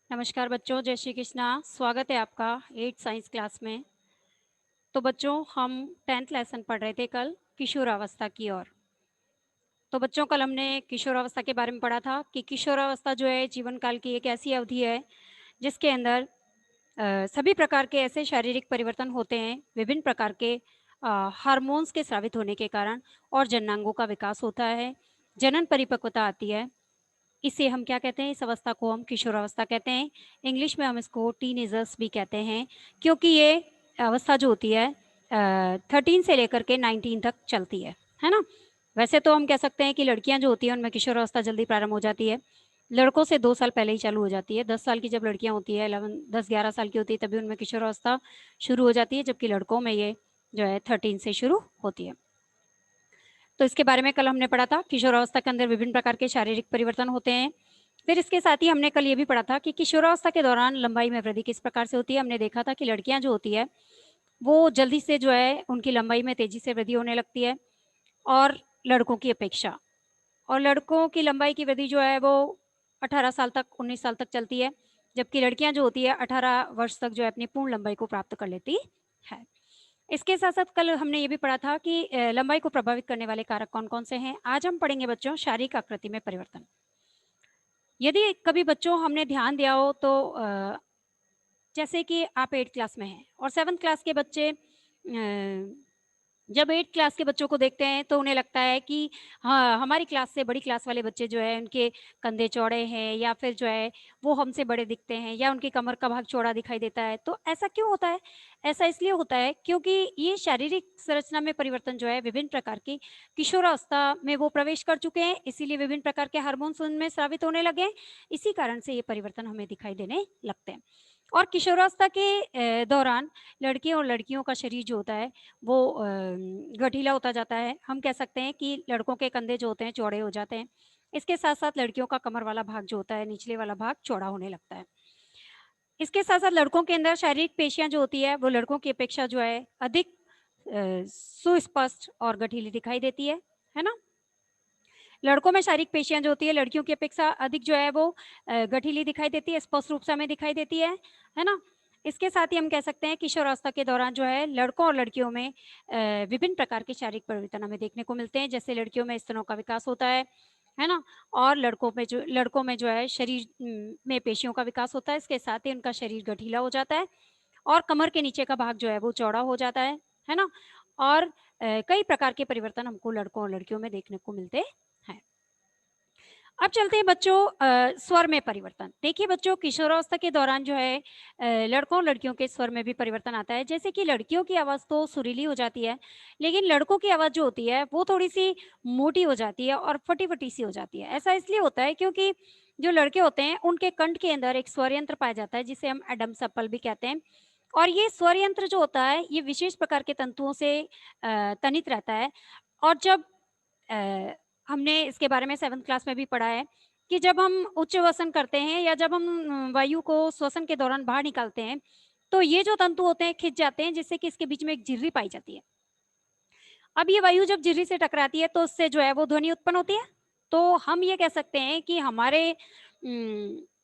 नमस्कार बच्चों, जय श्री कृष्णा। स्वागत है आपका 8th साइंस क्लास में। तो बच्चों, हम 10th लेसन पढ़ रहे थे कल किशोरावस्था की ओर। तो बच्चों, कल हमने किशोरावस्था के बारे में पढ़ा था कि किशोरावस्था जो है जीवन काल की एक ऐसी अवधि है जिसके अंदर सभी प्रकार के ऐसे शारीरिक परिवर्तन होते हैं, विभिन्न प्रकार के हार्मोन्स के स्रावित होने के कारण, और जननांगों का विकास होता है, जनन परिपक्वता आती है। इसे हम क्या कहते हैं? इस अवस्था को हम किशोरावस्था कहते हैं। इंग्लिश में हम इसको टीनेजर्स भी कहते हैं, क्योंकि ये अवस्था जो होती है 13 से लेकर के 19 तक चलती है ना। वैसे तो हम कह सकते हैं कि लड़कियां जो होती हैं उनमें किशोरावस्था जल्दी प्रारंभ हो जाती है, लड़कों से 2 साल पहले ही चालू हो जाती है। 10 साल की जब लड़कियां होती है, 11 10 11 साल की होती है, तभी उनमें किशोरावस्था शुरू हो जाती है, जबकि लड़कों में ये जो है 13 से शुरू होती है। तो इसके बारे में कल हमने पढ़ा था। किशोरावस्था के अंदर विभिन्न प्रकार के शारीरिक परिवर्तन होते हैं। फिर इसके साथ ही हमने कल ये भी पढ़ा था कि किशोरावस्था के दौरान लंबाई में वृद्धि किस प्रकार से होती है। हमने देखा था कि लड़कियां जो होती है वो जल्दी से जो है उनकी लंबाई में तेजी से वृद्धि होने लगती है, और लड़कों की अपेक्षा। और लड़कों की लंबाई की वृद्धि जो है वो 18 साल तक, 19 साल तक चलती है, जबकि लड़कियां जो होती है 18 वर्ष तक जो है अपनी पूर्ण लंबाई को प्राप्त कर लेती है। इसके साथ साथ कल हमने ये भी पढ़ा था कि लंबाई को प्रभावित करने वाले कारक कौन कौन से हैं। आज हम पढ़ेंगे बच्चों शारीरिक आकृति में परिवर्तन। यदि कभी बच्चों हमने ध्यान दिया हो तो जैसे कि आप 8th क्लास में हैं और 7th क्लास के बच्चे जब 8th क्लास के बच्चों को देखते हैं तो उन्हें लगता है कि हाँ, हमारी क्लास से बड़ी क्लास वाले बच्चे जो है उनके कंधे चौड़े हैं, या फिर जो है वो हमसे बड़े दिखते हैं, या उनकी कमर का भाग चौड़ा दिखाई देता है। तो ऐसा क्यों होता है? ऐसा इसलिए होता है क्योंकि ये शारीरिक संरचना में परिवर्तन जो है विभिन्न प्रकार की किशोरावस्था में वो प्रवेश कर चुके हैं, इसीलिए विभिन्न प्रकार के हार्मोन्स उनमें स्रावित होने लगे हैं। इसी कारण से ये परिवर्तन हमें दिखाई देने लगते हैं। और किशोरावस्था के दौरान लड़के और लड़कियों का शरीर जो होता है वो गठीला होता जाता है। हम कह सकते हैं कि लड़कों के कंधे जो होते हैं चौड़े हो जाते हैं। इसके साथ साथ लड़कियों का कमर वाला भाग जो होता है, निचले वाला भाग चौड़ा होने लगता है। इसके साथ साथ लड़कों के अंदर शारीरिक पेशियां जो होती है वो लड़कों की अपेक्षा जो है अधिक सुस्पष्ट और गठीली दिखाई देती है ना। लड़कों में शारीरिक पेशियां जो होती है लड़कियों की अपेक्षा अधिक जो है वो गठीली दिखाई देती है, स्पष्ट रूप से हमें दिखाई देती है ना। इसके साथ ही हम कह सकते हैं किशोरावस्था के दौरान जो है लड़कों और लड़कियों में विभिन्न प्रकार के शारीरिक परिवर्तन हमें देखने को मिलते हैं। जैसे लड़कियों में स्तनों का विकास होता है ना, और लड़कों में जो है शरीर में पेशियों का विकास होता है। इसके साथ ही उनका शरीर गठीला हो जाता है, और कमर के नीचे का भाग जो है वो चौड़ा हो जाता है ना। और कई प्रकार के परिवर्तन हमको लड़कों और लड़कियों में देखने को मिलते हैं। अब चलते हैं बच्चों स्वर में परिवर्तन। देखिए बच्चों, किशोरावस्था के दौरान जो है लड़कों और लड़कियों के स्वर में भी परिवर्तन आता है। जैसे कि लड़कियों की आवाज़ तो सुरीली हो जाती है, लेकिन लड़कों की आवाज़ जो होती है वो थोड़ी सी मोटी हो जाती है और फटी फटी सी हो जाती है। ऐसा इसलिए होता है क्योंकि जो लड़के होते हैं उनके कंठ के अंदर एक स्वर यंत्र पाया जाता है जिसे हम एडम सप्पल भी कहते हैं। और ये स्वर यंत्र जो होता है ये विशेष प्रकार के तंतुओं से तनित रहता है। और जब अ, हमने इसके बारे में 7th क्लास में भी पढ़ा है कि जब हम उच्च वसन करते हैं या जब हम वायु को श्वसन के दौरान बाहर निकालते हैं, तो ये जो तंतु होते हैं खिंच जाते हैं, जिससे कि इसके बीच में एक झिर्री पाई जाती है। अब ये वायु जब झिर्री से टकराती है तो उससे जो है वो ध्वनि उत्पन्न होती है। तो हम ये कह सकते हैं कि हमारे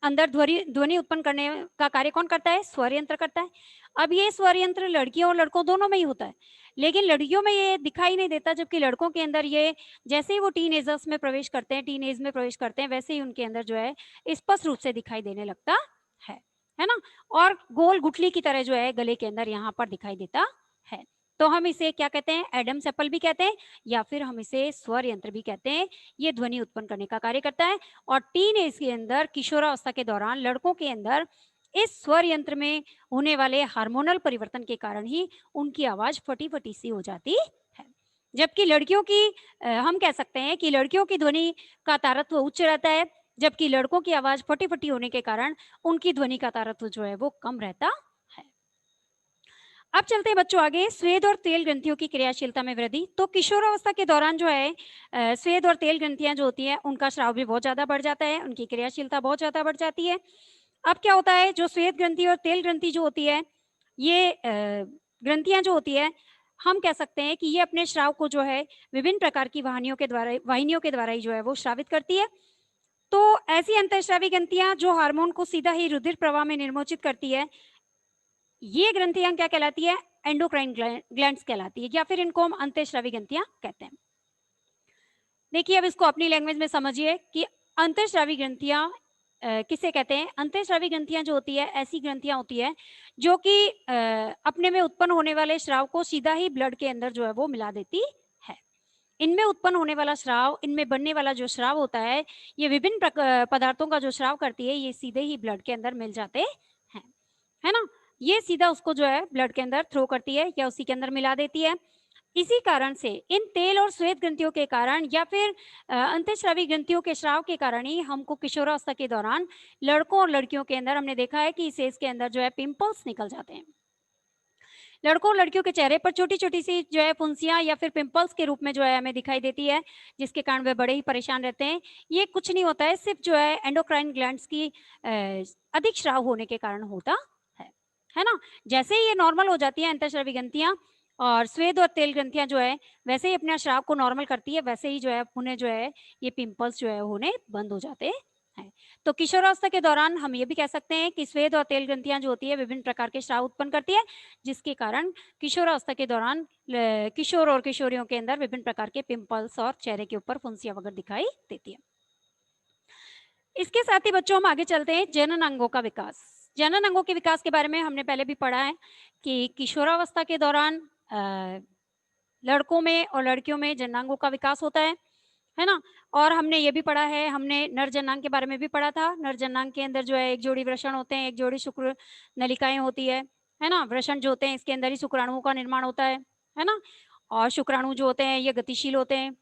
अंदर ध्वनि ध्वनि उत्पन्न करने का कार्य कौन करता है? स्वर यंत्र करता है। अब ये स्वर यंत्र लड़कियों और लड़कों दोनों में ही होता है, लेकिन लड़कियों में ये दिखाई नहीं देता, जबकि लड़कों के अंदर ये जैसे ही वो टीनेजर्स में प्रवेश करते हैं, टीनेज में प्रवेश करते हैं, वैसे ही उनके अंदर जो है स्पष्ट रूप से दिखाई देने लगता है है ना। और गोल गुठली की तरह जो है गले के अंदर यहाँ पर दिखाई देता है। तो हम इसे क्या कहते हैं? एडम सेपल भी कहते हैं, या फिर हम इसे स्वर यंत्र भी कहते हैं। ये ध्वनि उत्पन्न करने का कार्य करता है। और टीन एज के अंदर, किशोरावस्था के दौरान लड़कों के अंदर इस स्वर यंत्र में होने वाले हार्मोनल परिवर्तन के कारण ही उनकी आवाज फटी फटी सी हो जाती है। जबकि लड़कियों की हम कह सकते हैं कि लड़कियों की ध्वनि का तारत्व उच्च रहता है, जबकि लड़कों की आवाज फटी फटी होने के कारण उनकी ध्वनि का तारत्व जो है वो कम रहता है। अब चलते हैं बच्चों आगे, स्वेद और तेल ग्रंथियों की क्रियाशीलता में वृद्धि। तो किशोरावस्था के दौरान जो है स्वेद और तेल ग्रंथियां जो होती हैं उनका स्राव भी बहुत ज्यादा बढ़ जाता है, उनकी क्रियाशीलता बहुत ज्यादा बढ़ जाती है। अब क्या होता है, जो श्वेत ग्रंथि और तेल ग्रंथि जो होती है, ये ग्रंथियां जो होती है, हम कह सकते हैं कि ये अपने स्राव को जो है विभिन्न प्रकार की वाहिनियों के द्वारा ही जो है वो श्रावित करती है। तो ऐसी अंतःस्रावी ग्रंथियां जो हार्मोन को सीधा ही रुधिर प्रवाह में निर्मोचित करती है, ये ग्रंथियां क्या कहलाती है? एंडोक्राइन ग्लैंड्स कहलाती है, या फिर इनको हम अंतःस्रावी ग्रंथियां कहते हैं। देखिए अब इसको अपनी लैंग्वेज में समझिए कि अंतःस्रावी ग्रंथियां किसे कहते हैं। अंतःस्रावी ग्रंथियां जो होती है, ऐसी ग्रंथियां होती है जो कि अपने में उत्पन्न होने वाले स्राव को सीधा ही ब्लड के अंदर जो है वो मिला देती है। इनमें उत्पन्न होने वाला स्राव, इनमें बनने वाला जो स्राव होता है, ये विभिन्न पदार्थों का जो स्राव करती है, ये सीधे ही ब्लड के अंदर मिल जाते हैं, है ना। ये सीधा उसको जो है ब्लड के अंदर थ्रो करती है या उसी के अंदर मिला देती है। इसी कारण से इन तेल और श्वेत ग्रंथियों के कारण या फिर अंतःस्रावी ग्रंथियों के स्राव के कारण ही हमको किशोरावस्था के दौरान लड़कों और लड़कियों के अंदर हमने देखा है कि इस एज के अंदर जो है पिंपल्स निकल जाते हैं। लड़कों और लड़कियों के चेहरे पर छोटी छोटी सी जो है फुंसियां या फिर पिंपल्स के रूप में जो है हमें दिखाई देती है, जिसके कारण वे बड़े ही परेशान रहते हैं। ये कुछ नहीं होता है, सिर्फ जो है एंडोक्राइन ग्लैंड्स की अधिक स्राव होने के कारण होता है ना। जैसे ही ये नॉर्मल हो जाती है अंतःस्रावी ग्रंथियां और स्वेद और तेल ग्रंथियां जो है वैसे ही अपने स्राव को नॉर्मल करती है, वैसे ही जो है उन्हें जो है ये पिंपल्स जो है होने बंद हो जाते हैं। तो किशोरावस्था के दौरान हम ये भी कह सकते हैं कि स्वेद और तेल ग्रंथियां जो होती है विभिन्न प्रकार के स्राव उत्पन्न करती है, जिसके कारण किशोरावस्था के दौरान किशोर और किशोरियों के अंदर विभिन्न प्रकार के पिंपल्स और चेहरे के ऊपर फुंसियां वगैरह दिखाई देती है। इसके साथ ही बच्चों हम आगे चलते हैं जनन अंगों का विकास। जनन अंगों के विकास के बारे में हमने पहले भी पढ़ा है कि किशोरावस्था के दौरान लड़कों में और लड़कियों में जननांगों का विकास होता है ना। और हमने ये भी पढ़ा है, हमने नर जननांग के बारे में भी पढ़ा था। नर जननांग के अंदर जो है एक जोड़ी वृषण होते हैं, एक जोड़ी शुक्र नलिकाएं होती है ना। वृषण जो होते हैं इसके अंदर ही शुक्राणुओं का निर्माण होता है ना। और शुक्राणु जो होते हैं ये गतिशील होते हैं,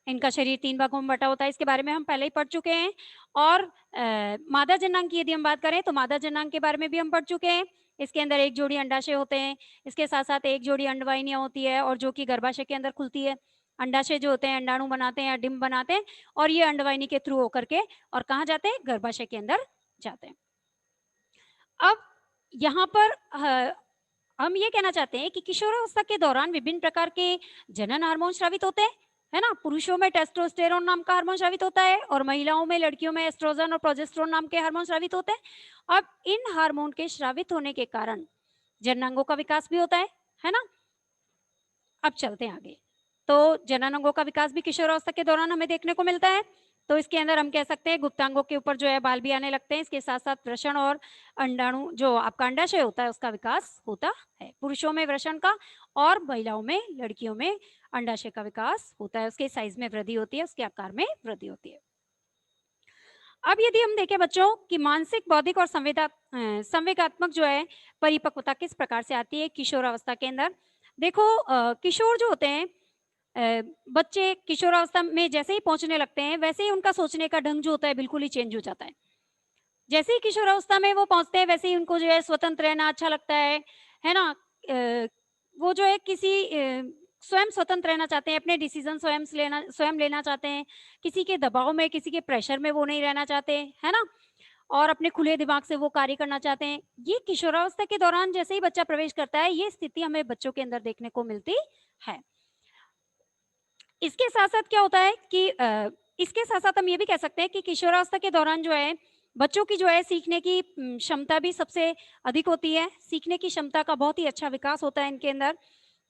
इनका शरीर 3 भागों में बटा होता है, इसके बारे में हम पहले ही पढ़ चुके हैं। और मादा जननांग की यदि हम बात करें तो मादा जननांग के बारे में भी हम पढ़ चुके हैं। इसके अंदर एक जोड़ी अंडाशय होते हैं, इसके साथ साथ एक जोड़ी अंडवाहिनियां होती है और जो कि गर्भाशय के अंदर खुलती है। अंडाशय जो होते हैं अंडाणु बनाते हैं या डिंब बनाते हैं और ये अंडवाहिनी के थ्रू होकर के और कहाँ जाते हैं? गर्भाशय के अंदर जाते हैं। अब यहाँ पर हम ये कहना चाहते हैं कि किशोरावस्था के दौरान विभिन्न प्रकार के जनन हार्मोन स्रावित होते हैं, है ना। पुरुषों में टेस्टोस्टेरोन नाम का हार्मोन स्रावित होता है और महिलाओं में, लड़कियों में एस्ट्रोजन और प्रोजेस्टेरोन नाम के हार्मोन स्रावित होते हैं। अब इन हार्मोन के स्रावित होने के कारण जननांगों का विकास भी होता है ना। अब चलते हैं आगे। तो जननांगों का विकास भी किशोरावस्था के दौरान हमें देखने को मिलता है। तो इसके अंदर हम कह सकते हैं गुप्तांगों के ऊपर जो है बाल भी आने लगते हैं, इसके साथ साथ वृषण और अंडाणु जो आपका अंडाशय होता है उसका विकास होता है। पुरुषों में वृषण का और महिलाओं में, लड़कियों में अंडाशय का विकास होता है, उसके साइज में वृद्धि होती है, उसके आकार में वृद्धि होती है। अब यदि हम देखें बच्चों कि मानसिक, बौद्धिक और संवेगात्मक जो है परिपक्वता किस प्रकार से आती है किशोरावस्था के अंदर। देखो किशोर जो होते हैं, बच्चे किशोरावस्था में जैसे ही पहुंचने लगते हैं वैसे ही उनका सोचने का ढंग जो होता है बिल्कुल ही चेंज हो जाता है। जैसे ही किशोरावस्था में वो पहुंचते हैं वैसे ही उनको जो है स्वतंत्र रहना अच्छा लगता है ना। वो जो है किसी स्वयं स्वतंत्र रहना चाहते हैं, अपने डिसीजन स्वयं लेना चाहते हैं, किसी के दबाव में, किसी के प्रेशर में वो नहीं रहना चाहते, है ना। और अपने खुले दिमाग से वो कार्य करना चाहते हैं। ये किशोरावस्था के दौरान जैसे ही बच्चा प्रवेश करता है ये स्थिति हमें बच्चों के अंदर देखने को मिलती है। इसके साथ साथ क्या होता है कि इसके साथ साथ हम ये भी कह सकते हैं कि किशोरावस्था के दौरान जो है बच्चों की जो है सीखने की क्षमता भी सबसे अधिक होती है। सीखने की क्षमता का बहुत ही अच्छा विकास होता है इनके अंदर।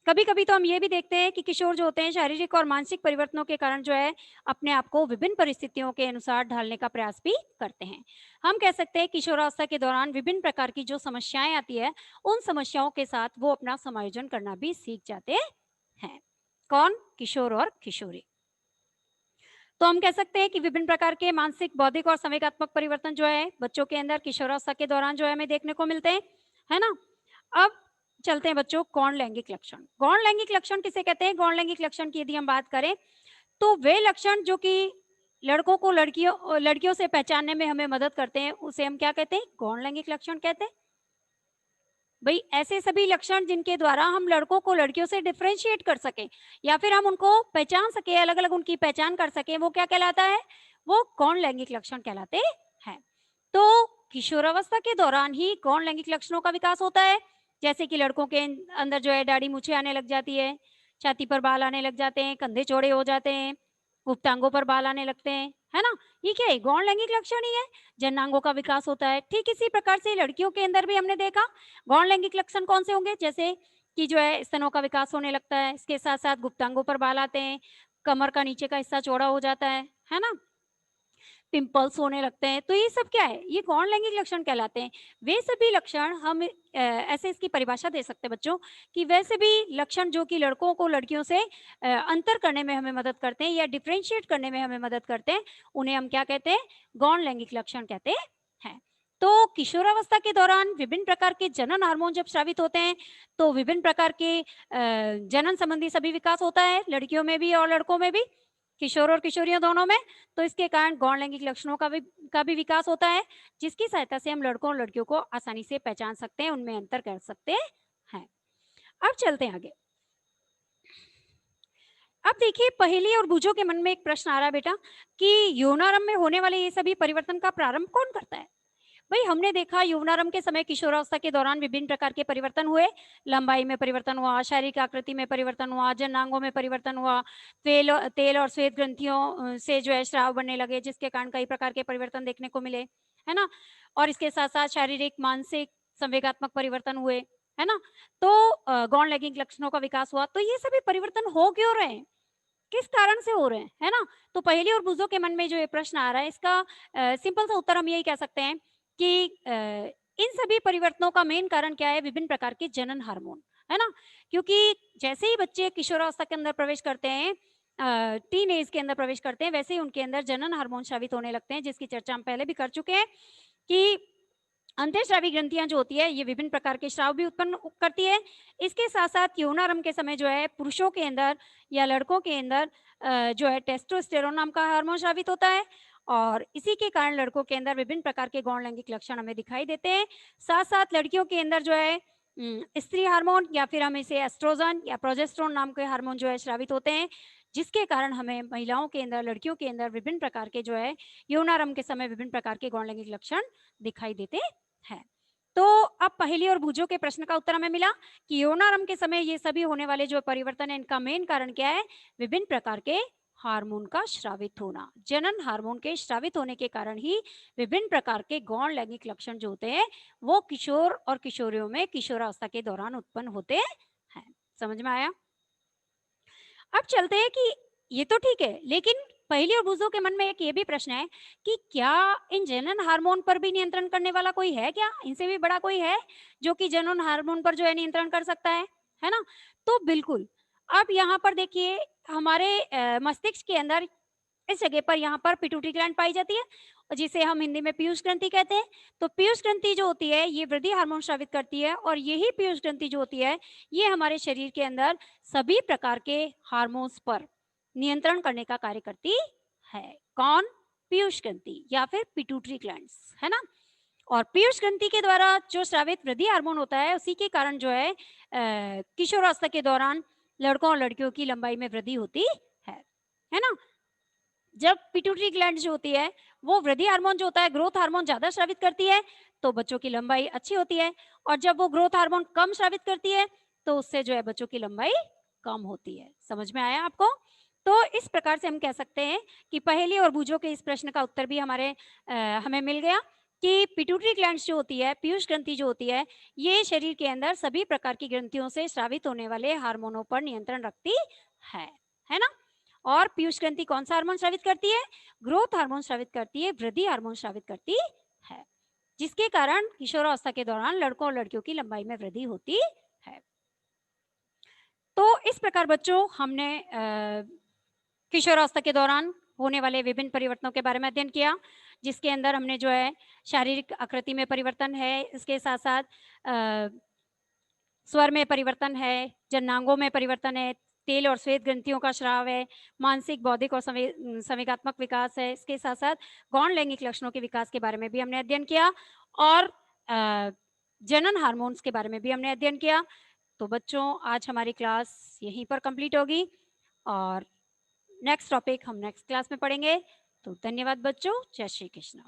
कभी कभी तो हम ये भी देखते हैं कि किशोर जो होते हैं शारीरिक और मानसिक परिवर्तनों के कारण जो है अपने आप को विभिन्न परिस्थितियों के अनुसार ढालने का प्रयास भी करते हैं। हम कह सकते हैं किशोरावस्था के दौरान विभिन्न प्रकार की जो समस्याएं आती है उन समस्याओं के साथ वो अपना समायोजन करना भी सीख जाते हैं। कौन? किशोर और किशोरी। तो हम कह सकते हैं कि विभिन्न प्रकार के मानसिक, बौद्धिक और संवेगात्मक परिवर्तन जो है बच्चों के अंदर किशोरावस्था के दौरान जो है हमें देखने को मिलते हैं, है ना। अब चलते हैं बच्चों गौण लैंगिक लक्षण। गौण लैंगिक लक्षण किसे कहते हैं? गौण लैंगिक लक्षण की यदि हम बात करें तो वे लक्षण जो कि लड़कों को लड़कियों से पहचानने में हमें मदद करते हैं उसे हम क्या कहते हैं? गौण लैंगिक लक्षण कहते हैं। भाई ऐसे सभी लक्षण जिनके द्वारा हम लड़कों को लड़कियों से डिफ्रेंशिएट कर सके या फिर हम उनको पहचान सके, अलग अलग उनकी पहचान कर सके, वो क्या कहलाता है? वो गौण लैंगिक लक्षण कहलाते हैं। तो किशोरावस्था के दौरान ही गौण लैंगिक लक्षणों का विकास होता है। जैसे कि लड़कों के अंदर जो है दाढ़ी मूछें आने लग जाती है, छाती पर बाल आने लग जाते हैं, कंधे चौड़े हो जाते हैं, गुप्तांगों पर बाल आने लगते हैं, है ना? ये क्या है? गौण लैंगिक लक्षण ही है। जननांगों का विकास होता है। ठीक इसी प्रकार से लड़कियों के अंदर भी हमने देखा गौण लैंगिक लक्षण कौन से होंगे, जैसे कि जो है स्तनों का विकास होने लगता है, इसके साथ-साथ गुप्तांगों पर बाल आते हैं, कमर का नीचे का हिस्सा चौड़ा हो जाता है ना? पिंपल्स होने लगते हैं, तो ये सब क्या है? ये गौण लैंगिक लक्षण कहलाते हैं। वे सभी लक्षण हम ऐसे इसकी परिभाषा दे सकते हैं बच्चों कि वैसे भी लक्षण जो कि लड़कों को लड़कियों से अंतर करने में हमें मदद करते हैं या डिफरेंशिएट करने में हमें मदद करते हैं, उन्हें हम क्या कहते हैं? गौण लैंगिक लक्षण कहते हैं। तो किशोरावस्था के दौरान विभिन्न प्रकार के जनन हार्मोन जब स्रावित होते हैं, तो विभिन्न प्रकार के जनन संबंधी सभी विकास होता है, लड़कियों में भी और लड़कों में भी, किशोर और किशोरियों दोनों में। तो इसके कारण गौण लैंगिक लक्षणों का भी विकास होता है, जिसकी सहायता से हम लड़कों और लड़कियों को आसानी से पहचान सकते हैं, उनमें अंतर कर सकते हैं। अब चलते हैं आगे। अब देखिए पहेली और बूझों के मन में एक प्रश्न आ रहा है बेटा कि यौनारंभ में होने वाले ये सभी परिवर्तन का प्रारंभ कौन करता है? भाई हमने देखा यौवनारंभ के समय किशोरावस्था के दौरान विभिन्न प्रकार के परिवर्तन हुए, लंबाई में परिवर्तन हुआ, शारीरिक आकृति में परिवर्तन हुआ, जननांगों में परिवर्तन हुआ, तेल और श्वेत ग्रंथियों से जो है स्राव बनने लगे, जिसके कारण कई प्रकार के परिवर्तन देखने को मिले, है ना? और इसके साथ साथ शारीरिक, मानसिक, संवेगात्मक परिवर्तन हुए, है ना? तो गौण लैंगिक लक्षणों का विकास हुआ। तो ये सभी परिवर्तन हो क्यों रहे हैं, किस कारण से हो रहे हैं, है ना? तो पहेली और बूझों के मन में जो ये प्रश्न आ रहा है, इसका सिंपल सा उत्तर हम यही कह सकते हैं कि इन सभी परिवर्तनों का मेन कारण क्या है? विभिन्न प्रकार के जनन हार्मोन, है ना? क्योंकि जैसे ही बच्चे किशोरावस्था के अंदर प्रवेश करते हैं, टीन एज के अंदर प्रवेश करते हैं, वैसे ही उनके अंदर जनन हार्मोन स्रावित होने लगते हैं, जिसकी चर्चा हम पहले भी कर चुके हैं कि अंतःस्रावी ग्रंथियां जो होती है, ये विभिन्न प्रकार के स्राव भी उत्पन्न करती है। इसके साथ साथ यौनारंभ के समय जो है पुरुषों के अंदर या लड़कों के अंदर जो है टेस्टोस्टेरोन नाम का हार्मोन स्रावित होता है, और इसी के कारण लड़कों के अंदर विभिन्न प्रकार के गौण लैंगिक लक्षण हमें दिखाई देते हैं। साथ साथ लड़कियों के अंदर जो है स्त्री हार्मोन या फिर हम इसे एस्ट्रोजन या प्रोजेस्टेरोन नाम के हार्मोन जो है स्रावित होते हैं, जिसके कारण हमें महिलाओं के अंदर, लड़कियों के अंदर विभिन्न प्रकार के जो है यौनारंभ के समय विभिन्न प्रकार के गौण लैंगिक लक्षण दिखाई देते है। तो अब पहेली और बूझों के प्रश्न का उत्तर हमें मिला कि यौनारंभ के समय ये सभी होने वाले जो परिवर्तन है, इनका मेन कारण क्या है? विभिन्न प्रकार के हार्मोन का स्रावित होना। जनन हार्मोन के स्रावित होने के कारण ही विभिन्न प्रकार के गौण लैंगिक लक्षण जो होते हैं, वो किशोर और किशोरियों में किशोरावस्था के दौरान उत्पन्न होते हैं। समझ में आया? अब चलते हैं कि ये तो ठीक है, लेकिन पहेली और बूझों के मन में एक ये भी प्रश्न है कि क्या इन जनन हार्मोन पर भी नियंत्रण करने वाला कोई है क्या? इनसे भी बड़ा कोई है जो कि जनन हार्मोन पर जो है नियंत्रण कर सकता है ना? तो बिल्कुल। अब यहाँ पर देखिए हमारे मस्तिष्क के अंदर इस जगह पर यहाँ पर पिट्यूटरी ग्लैंड पाई जाती है, और जिसे हम हिंदी में पीयूष ग्रंथि कहते हैं। तो पीयूष ग्रंथि जो होती है, ये वृद्धि हार्मोन स्रावित करती है, और यही पीयूष ग्रंथि जो होती है, ये हमारे शरीर के अंदर सभी प्रकार के हार्मोन्स पर नियंत्रण करने का कार्य करती है। कौन? पीयूष ग्रंथि या फिर पिट्यूटरी ग्लैंड्स, है ना? और पीयूष ग्रंथि के द्वारा जो स्रावित वृद्धि हार्मोन होता है, उसी के कारण जो है किशोरावस्था के दौरान लड़कों और लड़कियों की लंबाई में वृद्धि होती है ना? जब पिट्यूटरी ग्लैंड जो होती है, वो वृद्धि हार्मोन जो होता है, ग्रोथ हार्मोन ज्यादा स्रावित करती है, तो बच्चों की लंबाई अच्छी होती है। और जब वो ग्रोथ हार्मोन कम स्रावित करती है, तो उससे जो है बच्चों की लंबाई कम होती है। समझ में आया आपको? तो इस प्रकार से हम कह सकते हैं कि पहेली और बूझों के इस प्रश्न का उत्तर भी हमें मिल गया कि पिट्यूटरी ग्लैंड जो होती है, पीयूष ग्रंथि जो होती है, ये शरीर के अंदर सभी प्रकार की ग्रंथियों से स्रावित होने वाले हार्मोनों पर नियंत्रण रखती है ना? और पीयूष ग्रंथि कौन सा हार्मोन स्रावित करती है? ग्रोथ हार्मोन स्रावित करती है, वृद्धि हार्मोन स्रावित करती है, जिसके कारण किशोरावस्था के दौरान लड़कों और लड़कियों की लंबाई में वृद्धि होती है। तो इस प्रकार बच्चों हमने किशोरावस्था के दौरान होने वाले विभिन्न परिवर्तनों के बारे में अध्ययन किया, जिसके अंदर हमने जो है शारीरिक आकृति में परिवर्तन है, इसके साथ साथ स्वर में परिवर्तन है, जननांगों में परिवर्तन है, तेल और श्वेत ग्रंथियों का स्राव है, मानसिक, बौद्धिक और संवेगात्मक विकास है। इसके साथ साथ गौण लैंगिक लक्षणों के विकास के बारे में भी हमने अध्ययन किया, और जनन हार्मोन्स के बारे में भी हमने अध्ययन किया। तो बच्चों आज हमारी क्लास यहीं पर कंप्लीट होगी, और नेक्स्ट टॉपिक हम नेक्स्ट क्लास में पढ़ेंगे। तो धन्यवाद बच्चों, जय श्री कृष्ण।